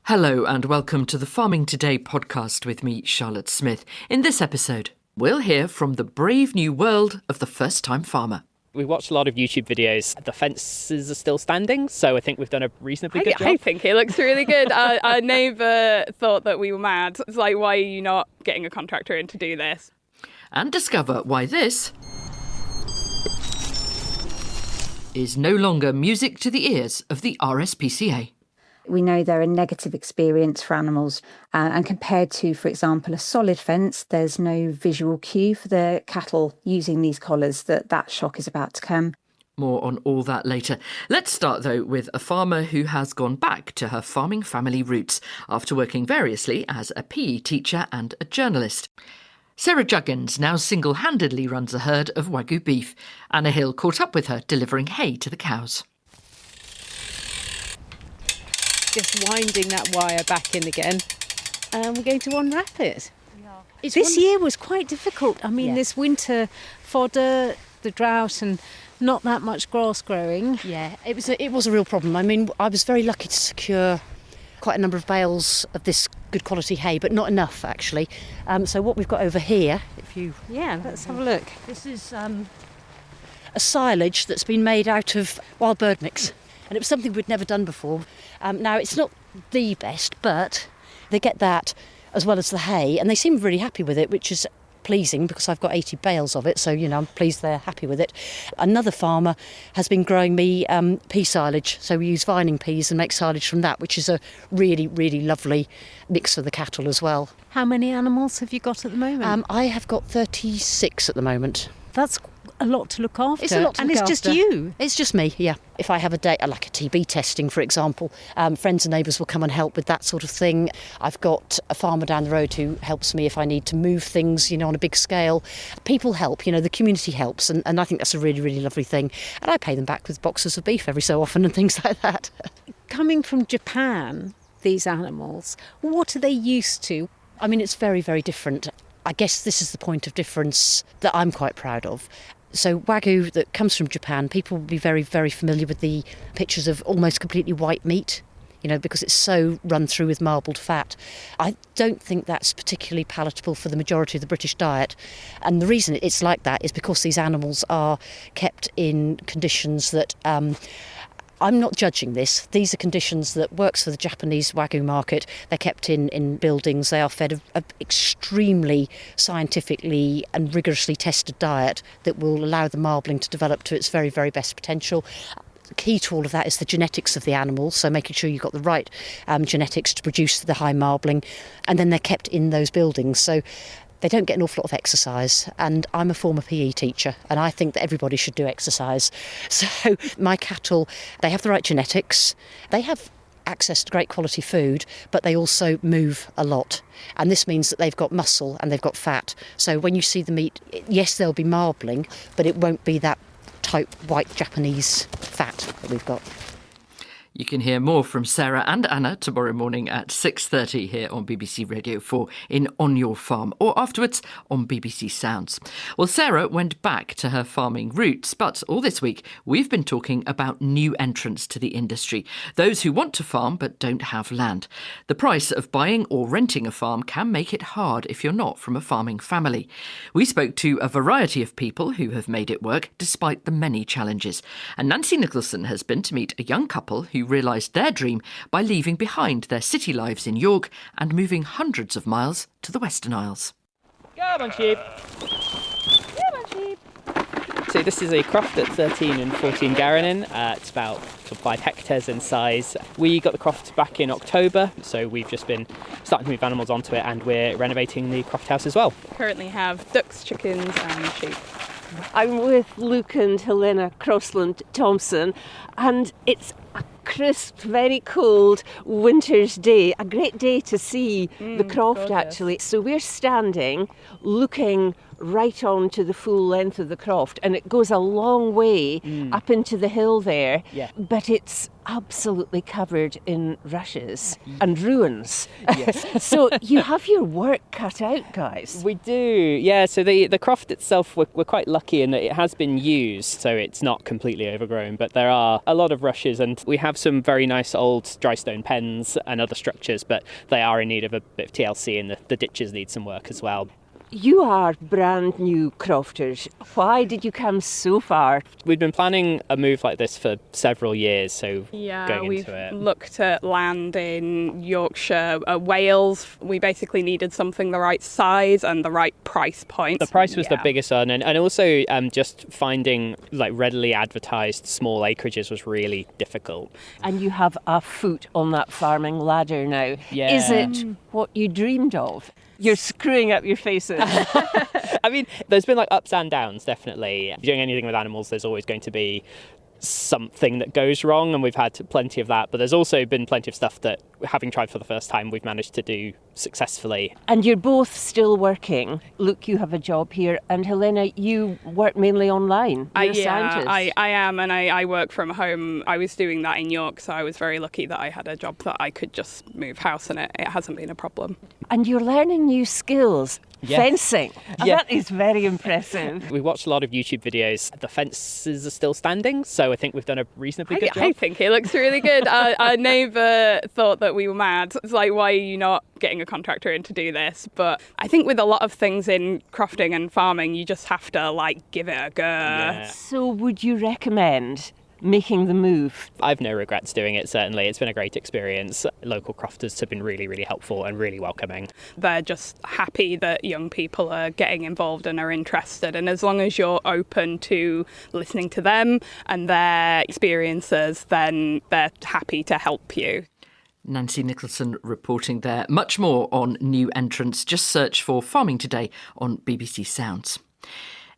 Hello and welcome to the Farming Today podcast with me, Charlotte Smith. In this episode, we'll hear from the brave new world of the first-time farmer. We watched a lot of YouTube videos. The fences are still standing, so I think we've done a reasonably good job. I think it looks really good. Our neighbour thought that we were mad. It's like, why are you not getting a contractor in to do this? And discover why this is no longer music to the ears of the RSPCA. We know they're a negative experience for animals, and compared to, for example, a solid fence, there's no visual cue for the cattle using these collars that shock is about to come. More on all that later. Let's start, though, with a farmer who has gone back to her farming family roots after working variously as a PE teacher and a journalist. Sarah Juggins now single-handedly runs a herd of Wagyu beef. Anna Hill caught up with her delivering hay to the cows. Just winding that wire back in again, and we're going to unwrap it. This year was quite difficult. I mean, this winter fodder, the drought, and not that much grass growing. Yeah, it was a real problem. I mean, I was very lucky to secure quite a number of bales of this good quality hay, but not enough actually. So what we've got over here, Let's have a look. This is a silage that's been made out of wild bird mix. And it was something we'd never done before. Now, it's not the best, but they get that as well as the hay, and they seem really happy with it, which is pleasing because I've got 80 bales of it, so, I'm pleased they're happy with it. Another farmer has been growing me pea silage, so we use vining peas and make silage from that, which is a really, really lovely mix for the cattle as well. How many animals have you got at the moment? I have got 36 at the moment. That's a lot to look after. It's a lot to look after. And it's just you? It's just me, yeah. If I have a day, like a TB testing, for example, friends and neighbours will come and help with that sort of thing. I've got a farmer down the road who helps me if I need to move things, on a big scale. People help, the community helps, and I think that's a really, really lovely thing. And I pay them back with boxes of beef every so often and things like that. Coming from Japan, these animals, what are they used to? I mean, it's very, very different. I guess this is the point of difference that I'm quite proud of. So Wagyu that comes from Japan, people will be very, very familiar with the pictures of almost completely white meat, because it's so run through with marbled fat. I don't think that's particularly palatable for the majority of the British diet. And the reason it's like that is because these animals are kept in conditions that... I'm not judging this. These are conditions that works for the Japanese Wagyu market. They're kept in buildings. They are fed an extremely scientifically and rigorously tested diet that will allow the marbling to develop to its very, very best potential. The key to all of that is the genetics of the animals, so making sure you've got the right genetics to produce the high marbling. And then they're kept in those buildings. So they don't get an awful lot of exercise, and I'm a former PE teacher, and I think that everybody should do exercise. So my cattle, they have the right genetics, they have access to great quality food, but they also move a lot. And this means that they've got muscle and they've got fat. So when you see the meat, yes, there'll be marbling, but it won't be that tight white Japanese fat that we've got. You can hear more from Sarah and Anna tomorrow morning at 6:30 here on BBC Radio 4 in On Your Farm, or afterwards on BBC Sounds. Well, Sarah went back to her farming roots, but all this week we've been talking about new entrants to the industry, those who want to farm but don't have land. The price of buying or renting a farm can make it hard if you're not from a farming family. We spoke to a variety of people who have made it work despite the many challenges. And Nancy Nicholson has been to meet a young couple who realised their dream by leaving behind their city lives in York and moving hundreds of miles to the Western Isles. Come on, sheep. Come on, sheep. So this is a croft at 13 and 14 Garranin. It's about 5 hectares in size. We got the croft back in October, so we've just been starting to move animals onto it, and we're renovating the croft house as well. Currently have ducks, chickens and sheep. I'm with Luke and Helena Crossland-Thompson, and it's a crisp, very cold winter's day. A great day to see the croft, gorgeous. actually. So we're standing looking right on to the full length of the croft, and it goes a long way up into the hill there. Yeah. But it's absolutely covered in rushes and ruins. Yes. So you have your work cut out, guys. We do, yeah. So the croft itself, we're quite lucky in that it has been used, so it's not completely overgrown, but there are a lot of rushes, and we have some very nice old dry stone pens and other structures, but they are in need of a bit of TLC, and the ditches need some work as well. You are brand new crofters. Why did you come so far? We've been planning a move like this for several years, so Yeah, going we've into it. looked at land in Yorkshire, Wales. We basically needed something the right size and the right price point. The price was the Yeah. biggest one, and also just finding like readily advertised small acreages was really difficult. And you have a foot on that farming ladder now. Yeah. Is it what you dreamed of? You're screwing up your faces. I mean, there's been like ups and downs, definitely. Doing anything with animals, there's always going to be something that goes wrong, and we've had plenty of that. But there's also been plenty of stuff that, having tried for the first time, we've managed to do successfully. And you're both still working. Luke, you have a job here, and Helena, you work mainly online. You're a scientist. I am, and I work from home. I was doing that in York, so I was very lucky that I had a job that I could just move house, and it hasn't been a problem. And you're learning new skills. Yes. Fencing. And Yeah. that is very impressive. We watched a lot of YouTube videos. The fences are still standing, so I think we've done a reasonably good job. I think it looks really good. Our neighbour thought that we were mad. It's like, why are you not getting a contractor in to do this? But I think with a lot of things in crofting and farming, you just have to give it a go. Yeah. So would you recommend making the move? I've no regrets doing it, certainly. It's been a great experience. Local crofters have been really, really helpful and really welcoming. They're just happy that young people are getting involved and are interested. And as long as you're open to listening to them and their experiences, then they're happy to help you. Nancy Nicholson reporting there. Much more on new entrants. Just search for Farming Today on BBC Sounds.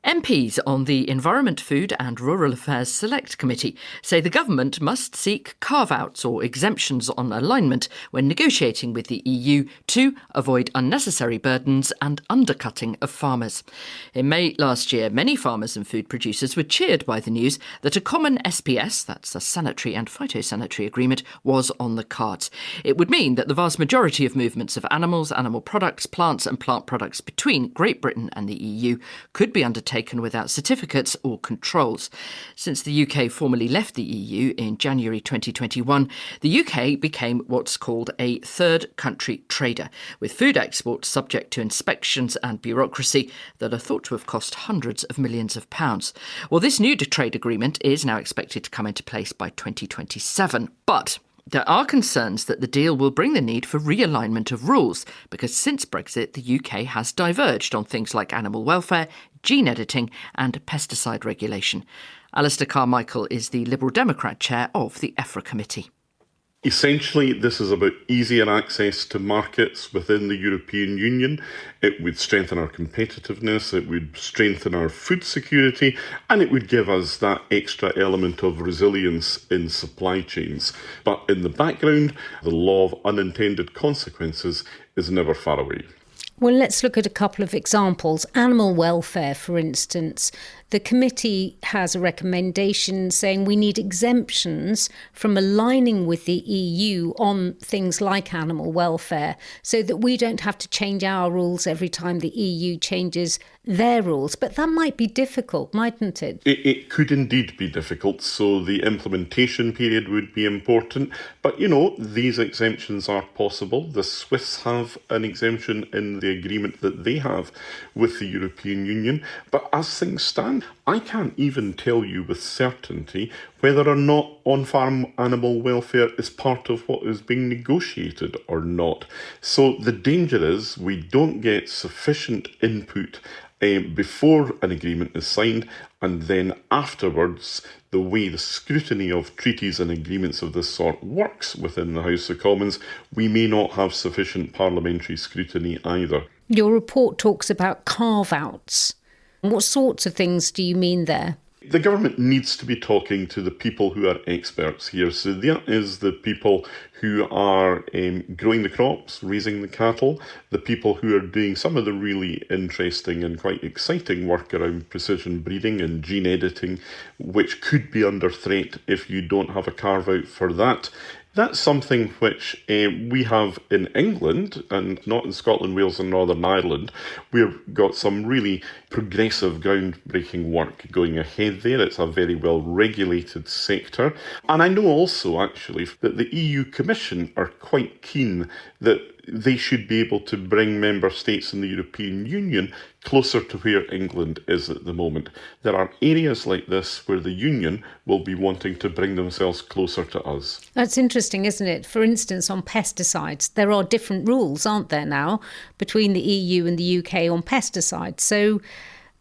MPs on the Environment, Food and Rural Affairs Select Committee say the government must seek carve-outs or exemptions on alignment when negotiating with the EU to avoid unnecessary burdens and undercutting of farmers. In May last year, many farmers and food producers were cheered by the news that a common SPS, that's a sanitary and phytosanitary agreement, was on the cards. It would mean that the vast majority of movements of animals, animal products, plants and plant products between Great Britain and the EU could be undertaken without certificates or controls. Since the UK formally left the EU in January 2021, the UK became what's called a third country trader, with food exports subject to inspections and bureaucracy that are thought to have cost hundreds of millions of pounds. Well, this new trade agreement is now expected to come into place by 2027, but there are concerns that the deal will bring the need for realignment of rules, because since Brexit, the UK has diverged on things like animal welfare, gene editing and pesticide regulation. Alistair Carmichael is the Liberal Democrat chair of the EFRA committee. Essentially, this is about easier access to markets within the European Union. It would strengthen our competitiveness, it would strengthen our food security, and it would give us that extra element of resilience in supply chains. But in the background, the law of unintended consequences is never far away. Well, let's look at a couple of examples. Animal welfare, for instance. The committee has a recommendation saying we need exemptions from aligning with the EU on things like animal welfare so that we don't have to change our rules every time the EU changes their rules. But that might be difficult, mightn't it? It could indeed be difficult, so the implementation period would be important. But, these exemptions are possible. The Swiss have an exemption in the agreement that they have with the European Union. But as things stand, I can't even tell you with certainty whether or not on-farm animal welfare is part of what is being negotiated or not. So the danger is we don't get sufficient input before an agreement is signed, and then afterwards, the way the scrutiny of treaties and agreements of this sort works within the House of Commons, we may not have sufficient parliamentary scrutiny either. Your report talks about carve-outs. What sorts of things do you mean there? The government needs to be talking to the people who are experts here. So that is the people who are growing the crops, raising the cattle, the people who are doing some of the really interesting and quite exciting work around precision breeding and gene editing, which could be under threat if you don't have a carve-out for that. That's something which we have in England and not in Scotland, Wales and Northern Ireland. We've got some really progressive, groundbreaking work going ahead there. It's a very well regulated sector. And I know also, actually, that the EU Commission are quite keen that they should be able to bring member states in the European Union closer to where England is at the moment. There are areas like this where the Union will be wanting to bring themselves closer to us. That's interesting, isn't it? For instance, on pesticides, there are different rules, aren't there now, between the EU and the UK on pesticides. So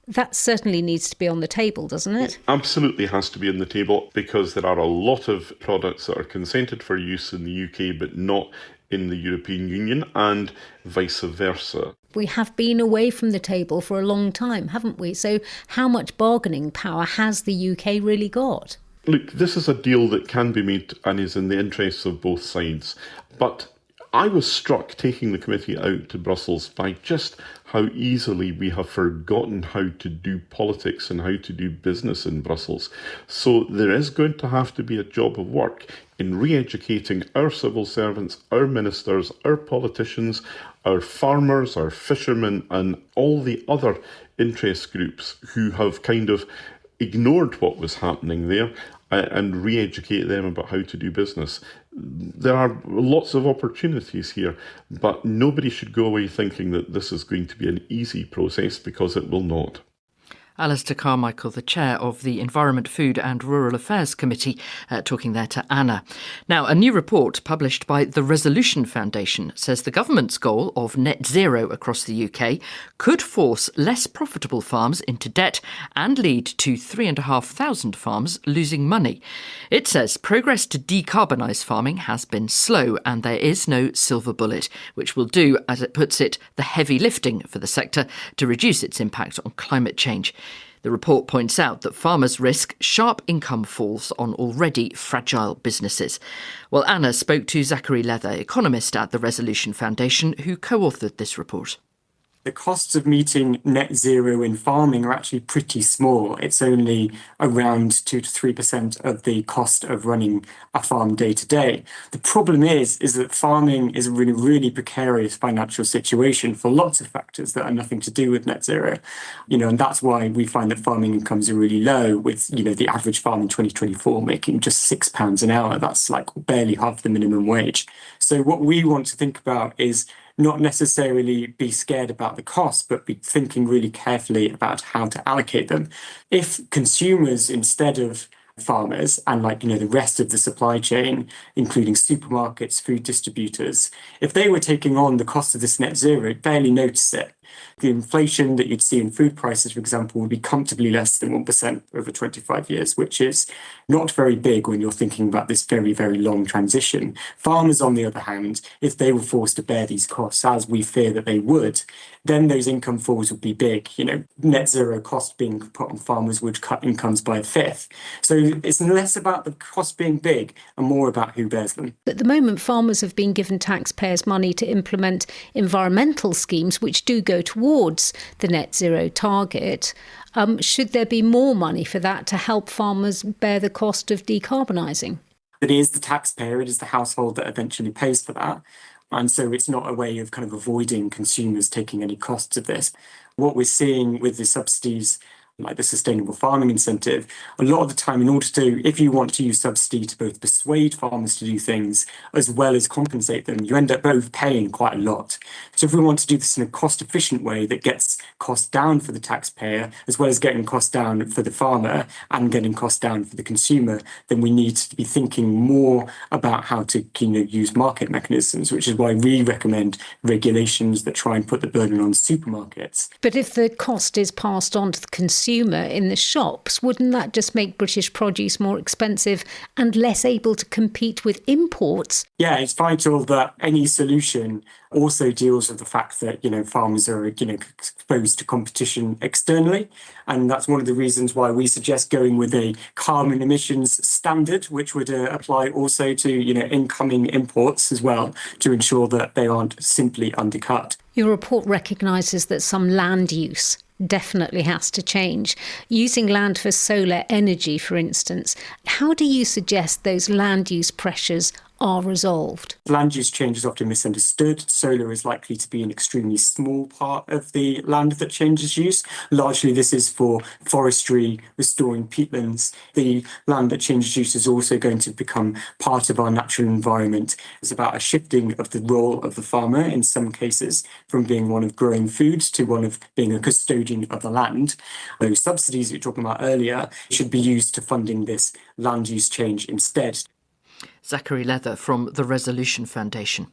that certainly needs to be on the table, doesn't it? Absolutely has to be on the table, because there are a lot of products that are consented for use in the UK but not in the European Union, and vice versa. We have been away from the table for a long time, haven't we? So how much bargaining power has the UK really got? Look, this is a deal that can be made and is in the interests of both sides. But I was struck taking the committee out to Brussels by just how easily we have forgotten how to do politics and how to do business in Brussels. So there is going to have to be a job of work in re-educating our civil servants, our ministers, our politicians, our farmers, our fishermen, and all the other interest groups who have kind of ignored what was happening there, and re-educate them about how to do business. There are lots of opportunities here, but nobody should go away thinking that this is going to be an easy process, because it will not. Alistair Carmichael, the chair of the Environment, Food and Rural Affairs Committee, talking there to Anna. Now, a new report published by the Resolution Foundation says the government's goal of net zero across the UK could force less profitable farms into debt and lead to 3,500 farms losing money. It says progress to decarbonise farming has been slow and there is no silver bullet, which will do, as it puts it, the heavy lifting for the sector to reduce its impact on climate change. The report points out that farmers risk sharp income falls on already fragile businesses. Well, Anna spoke to Zachary Leather, economist at the Resolution Foundation, who co-authored this report. The costs of meeting net zero in farming are actually pretty small. It's only around 2 to 3% of the cost of running a farm day to day. The problem is that farming is a really, really precarious financial situation for lots of factors that are nothing to do with net zero. And that's why we find that farming incomes are really low, with, the average farm in 2024 making just £6 an hour. That's like barely half the minimum wage. So what we want to think about is not necessarily be scared about the cost, but be thinking really carefully about how to allocate them. If consumers, instead of farmers and the rest of the supply chain, including supermarkets, food distributors, if they were taking on the cost of this net zero, barely notice it. The inflation that you'd see in food prices, for example, would be comfortably less than 1% over 25 years, which is not very big when you're thinking about this very, very long transition. Farmers, on the other hand, if they were forced to bear these costs, as we fear that they would, then those income falls would be big. Net zero cost being put on farmers would cut incomes by a fifth. So it's less about the cost being big and more about who bears them. At the moment, farmers have been given taxpayers' money to implement environmental schemes which do go towards the net zero target. Should there be more money for that to help farmers bear the cost of decarbonising? It is the taxpayer, it is the household that eventually pays for that. And so it's not a way of kind of avoiding consumers taking any costs of this. What we're seeing with the subsidies, like the sustainable farming incentive, a lot of the time, in order to, if you want to use subsidy to both persuade farmers to do things as well as compensate them, you end up both paying quite a lot. So if we want to do this in a cost efficient way that gets costs down for the taxpayer, as well as getting costs down for the farmer and getting costs down for the consumer, then we need to be thinking more about how to use market mechanisms, which is why we recommend regulations that try and put the burden on supermarkets. But if the cost is passed on to the consumer, consumer in the shops, wouldn't that just make British produce more expensive and less able to compete with imports? Yeah, it's vital that any solution also deals with the fact that, farmers are, exposed to competition externally. And that's one of the reasons why we suggest going with a carbon emissions standard, which would apply also to, incoming imports as well, to ensure that they aren't simply undercut. Your report recognises that some land use definitely has to change. Using land for solar energy, for instance, how do you suggest those land use pressures are resolved? Land use change is often misunderstood. Solar is likely to be an extremely small part of the land that changes use. Largely, this is for forestry, restoring peatlands. The land that changes use is also going to become part of our natural environment. It's about a shifting of the role of the farmer in some cases, from being one of growing food to one of being a custodian of the land. Those subsidies that you were talking about earlier should be used to funding this land use change instead. Zachary Leather from the Resolution Foundation.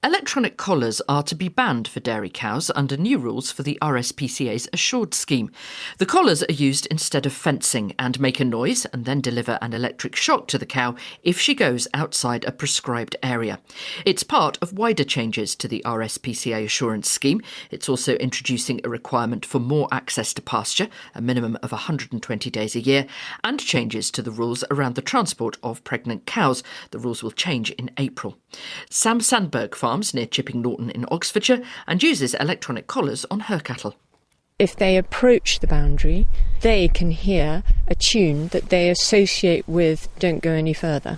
Electronic collars are to be banned for dairy cows under new rules for the RSPCA's Assured scheme. The collars are used instead of fencing and make a noise and then deliver an electric shock to the cow if she goes outside a prescribed area. It's part of wider changes to the RSPCA Assurance scheme. It's also introducing a requirement for more access to pasture, a minimum of 120 days a year, and changes to the rules around the transport of pregnant cows. The rules will change in April. Sam Sandberg farms near Chipping Norton in Oxfordshire and uses electronic collars on her cattle. If they approach the boundary, they can hear a tune that they associate with "don't go any further."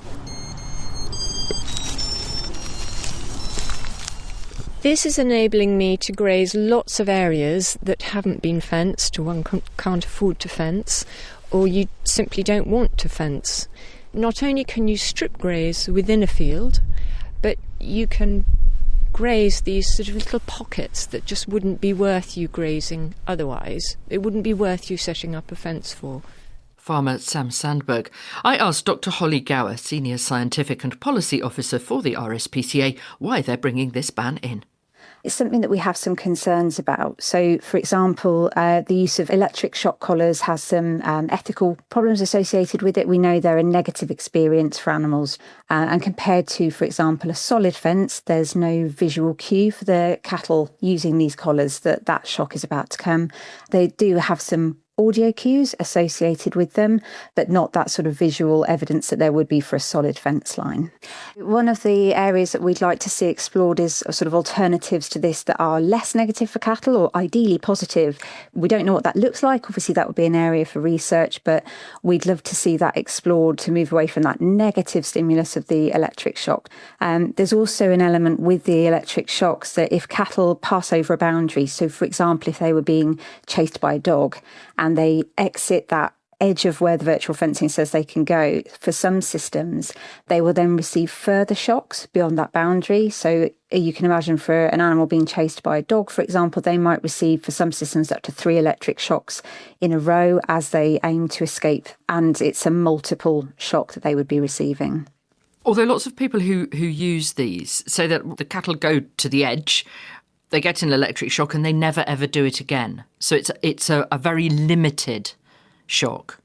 This is enabling me to graze lots of areas that haven't been fenced, or one can't afford to fence, or you simply don't want to fence. Not only can you strip graze within a field, but you can graze these sort of little pockets that just wouldn't be worth you grazing otherwise. It wouldn't be worth you setting up a fence for. Farmer Sam Sandberg. I asked Dr Holly Gower, Senior Scientific and Policy Officer for the RSPCA, why they're bringing this ban in. It's something that we have some concerns about. So, for example, the use of electric shock collars has some ethical problems associated with it. We know they're a negative experience for animals. And compared to, for example, a solid fence, there's no visual cue for the cattle using these collars that shock is about to come. They do have some audio cues associated with them, but not that sort of visual evidence that there would be for a solid fence line. One of the areas that we'd like to see explored is sort of alternatives to this that are less negative for cattle, or ideally positive. We don't know what that looks like. Obviously, that would be an area for research, but we'd love to see that explored to move away from that negative stimulus of the electric shock. There's also an element with the electric shocks that if cattle pass over a boundary, so for example, if they were being chased by a dog and they exit that edge of where the virtual fencing says they can go, for some systems, they will then receive further shocks beyond that boundary. So you can imagine for an animal being chased by a dog, for example, they might receive, for some systems, up to 3 electric shocks in a row as they aim to escape. And it's a multiple shock that they would be receiving. Although lots of people who use these say that the cattle go to the edge, they get an electric shock and they never ever do it again. So it's a very limited shock.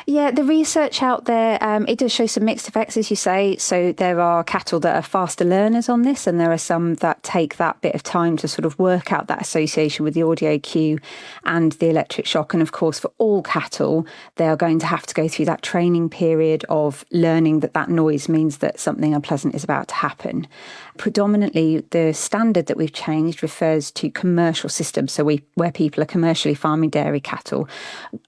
Yeah, the research out there, it does show some mixed effects, as you say. So there are cattle that are faster learners on this, and there are some that take that bit of time to sort of work out that association with the audio cue and the electric shock. And of course, for all cattle, they are going to have to go through that training period of learning that noise means that something unpleasant is about to happen. Predominantly, the standard that we've changed refers to commercial systems, so where people are commercially farming dairy cattle,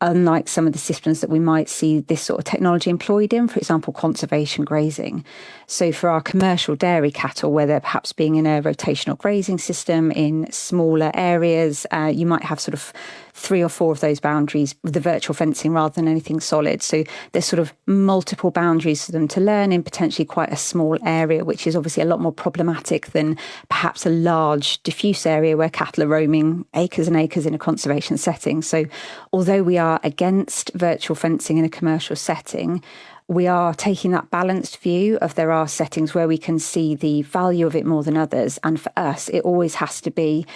unlike some of the systems that we might see this sort of technology employed in, for example, conservation grazing. So for our commercial dairy cattle, where they're perhaps being in a rotational grazing system in smaller areas, you might have sort of 3 or 4 of those boundaries with the virtual fencing rather than anything solid. So there's sort of multiple boundaries for them to learn in potentially quite a small area, which is obviously a lot more problematic than perhaps a large diffuse area where cattle are roaming acres and acres in a conservation setting. So although we are against virtual fencing in a commercial setting, we are taking that balanced view of there are settings where we can see the value of it more than others. And for us, it always has to be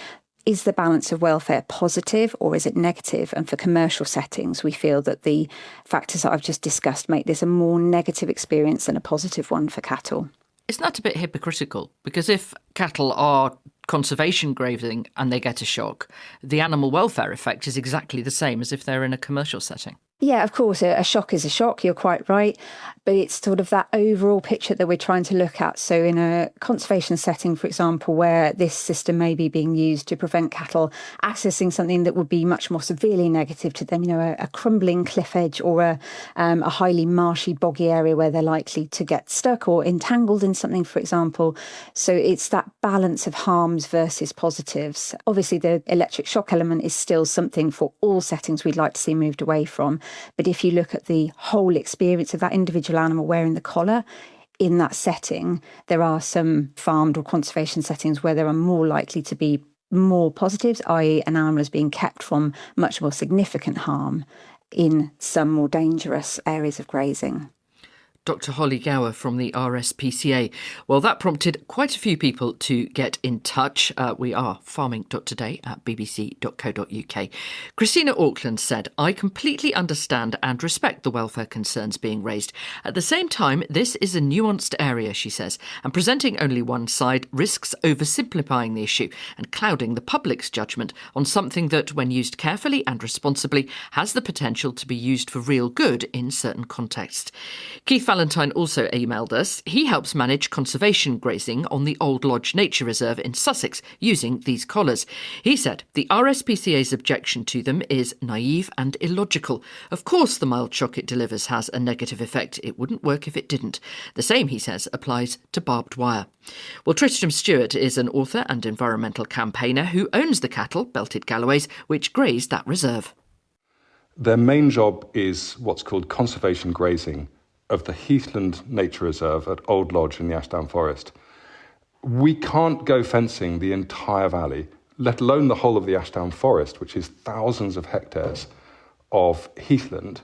is the balance of welfare positive or is it negative? And for commercial settings, we feel that the factors that I've just discussed make this a more negative experience than a positive one for cattle. Isn't that a bit hypocritical? Because if cattle are conservation grazing and they get a shock, the animal welfare effect is exactly the same as if they're in a commercial setting. Yeah, of course, a shock is a shock, you're quite right. But it's sort of that overall picture that we're trying to look at. So in a conservation setting, for example, where this system may be being used to prevent cattle accessing something that would be much more severely negative to them, a crumbling cliff edge or a highly marshy, boggy area where they're likely to get stuck or entangled in something, for example. So it's that balance of harms versus positives. Obviously, the electric shock element is still something for all settings we'd like to see moved away from. But if you look at the whole experience of that individual animal wearing the collar in that setting, there are some farmed or conservation settings where there are more likely to be more positives, i.e. an animal is being kept from much more significant harm in some more dangerous areas of grazing. Dr. Holly Gower from the RSPCA. Well, that prompted quite a few people to get in touch. We are farming.today@bbc.co.uk. Christina Auckland said, I completely understand and respect the welfare concerns being raised. At the same time, this is a nuanced area, she says, and presenting only one side risks oversimplifying the issue and clouding the public's judgment on something that, when used carefully and responsibly, has the potential to be used for real good in certain contexts. Keith Valentine also emailed us. He helps manage conservation grazing on the Old Lodge Nature Reserve in Sussex using these collars. He said the RSPCA's objection to them is naive and illogical. Of course the mild shock it delivers has a negative effect. It wouldn't work if it didn't. The same, he says, applies to barbed wire. Well, Tristram Stewart is an author and environmental campaigner who owns the cattle, belted Galloways, which graze that reserve. Their main job is what's called conservation grazing of the Heathland Nature Reserve at Old Lodge in the Ashdown Forest. We can't go fencing the entire valley, let alone the whole of the Ashdown Forest, which is thousands of hectares of heathland,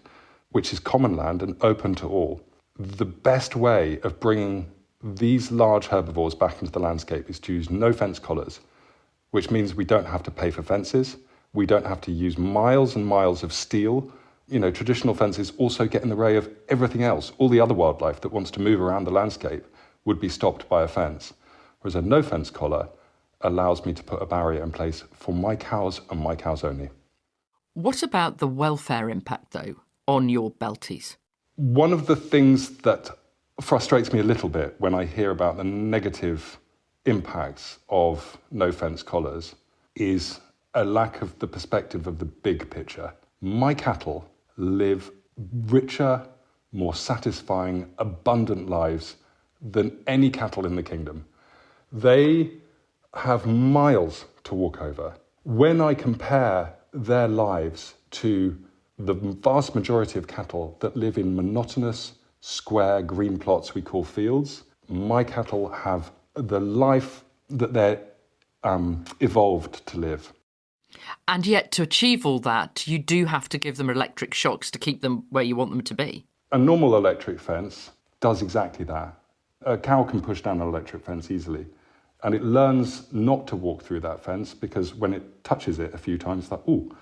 which is common land and open to all. The best way of bringing these large herbivores back into the landscape is to use no fence collars, which means we don't have to pay for fences, we don't have to use miles and miles of steel. Traditional fences also get in the way of everything else. All the other wildlife that wants to move around the landscape would be stopped by a fence. Whereas a no-fence collar allows me to put a barrier in place for my cows and my cows only. What about the welfare impact, though, on your belties? One of the things that frustrates me a little bit when I hear about the negative impacts of no-fence collars is a lack of the perspective of the big picture. My cattle live richer, more satisfying, abundant lives than any cattle in the kingdom. They have miles to walk over. When I compare their lives to the vast majority of cattle that live in monotonous, square green plots we call fields, my cattle have the life that they're evolved to live. And yet, to achieve all that, you do have to give them electric shocks to keep them where you want them to be. A normal electric fence does exactly that. A cow can push down an electric fence easily, and it learns not to walk through that fence because when it touches it a few times, it's like, ooh,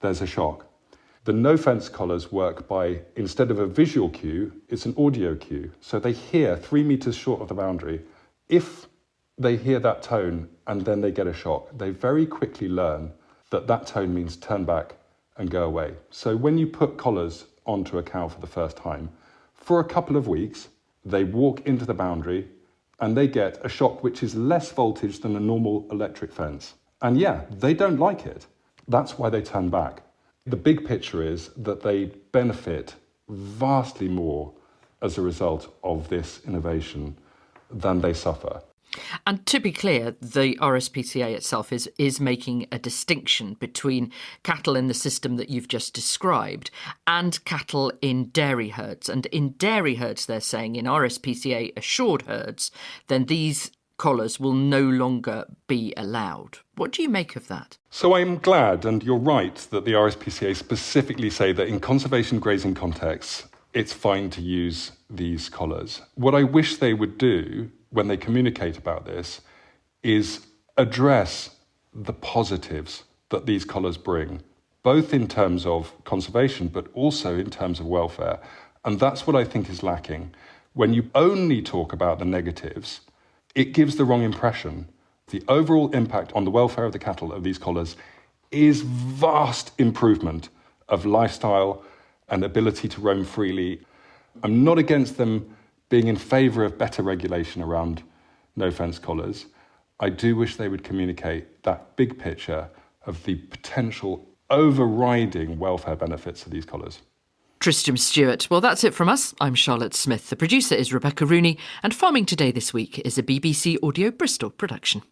there's a shock. The no-fence collars work by, instead of a visual cue, it's an audio cue. So they hear 3 meters short of the boundary. If they hear that tone and then they get a shock, they very quickly learn that tone means turn back and go away. So when you put collars onto a cow for the first time, for a couple of weeks, they walk into the boundary and they get a shock which is less voltage than a normal electric fence. And yeah, they don't like it. That's why they turn back. The big picture is that they benefit vastly more as a result of this innovation than they suffer. And to be clear, the RSPCA itself is making a distinction between cattle in the system that you've just described and cattle in dairy herds. And in dairy herds, they're saying, in RSPCA Assured herds, then these collars will no longer be allowed. What do you make of that? So I'm glad, and you're right, that the RSPCA specifically say that in conservation grazing contexts, it's fine to use these collars. What I wish they would do when they communicate about this is address the positives that these collars bring, both in terms of conservation, but also in terms of welfare. And that's what I think is lacking. When you only talk about the negatives, it gives the wrong impression. The overall impact on the welfare of the cattle of these collars is vast improvement of lifestyle and ability to roam freely. I'm not against them being in favour of better regulation around no-fence collars. I do wish they would communicate that big picture of the potential overriding welfare benefits of these collars. Tristram Stewart. Well, that's it from us. I'm Charlotte Smith. The producer is Rebecca Rooney, and Farming Today this week is a BBC Audio Bristol production.